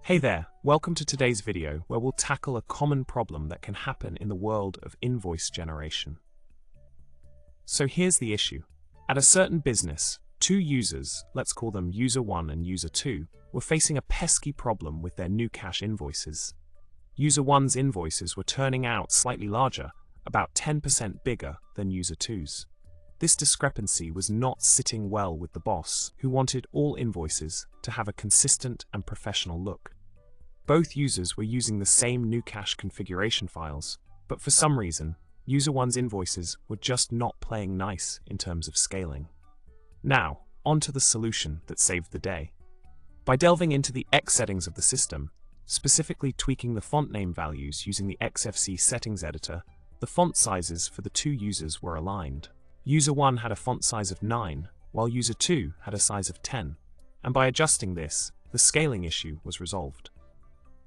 Hey there, welcome to today's video where we'll tackle a common problem that can happen in the world of invoice generation. So here's the issue. At a certain business, two users, let's call them user 1 and user 2, were facing a pesky problem with their GnuCash invoices. User 1's invoices were turning out slightly larger, about 10% bigger than user 2's. This discrepancy was not sitting well with the boss, who wanted all invoices to have a consistent and professional look. Both users were using the same GnuCash configuration files, but for some reason, user 1's invoices were just not playing nice in terms of scaling. Now, on to the solution that saved the day. By delving into the Xsettings of the system, specifically tweaking the font name values using the XFC settings editor, the font sizes for the two users were aligned. User 1 had a font size of 9, while user 2 had a size of 10, and by adjusting this, the scaling issue was resolved.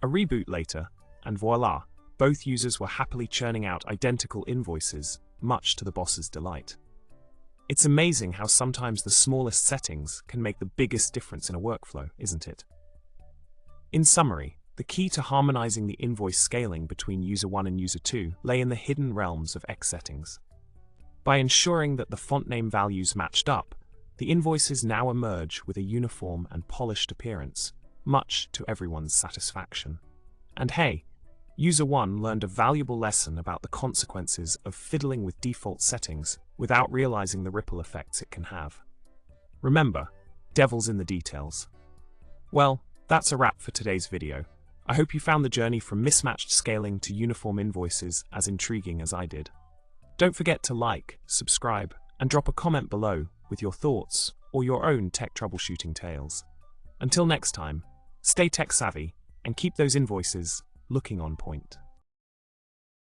A reboot later, and voila, both users were happily churning out identical invoices, much to the boss's delight. It's amazing how sometimes the smallest settings can make the biggest difference in a workflow, isn't it? In summary, the key to harmonizing the invoice scaling between user 1 and user 2 lay in the hidden realms of Xsettings. By ensuring that the font name values matched up, the invoices now emerge with a uniform and polished appearance, much to everyone's satisfaction. And hey, user 1 learned a valuable lesson about the consequences of fiddling with default settings without realizing the ripple effects it can have. Remember, devil's in the details. Well, that's a wrap for today's video. I hope you found the journey from mismatched scaling to uniform invoices as intriguing as I did. Don't forget to like, subscribe, and drop a comment below with your thoughts or your own tech troubleshooting tales. Until next time, stay tech savvy and keep those invoices looking on point.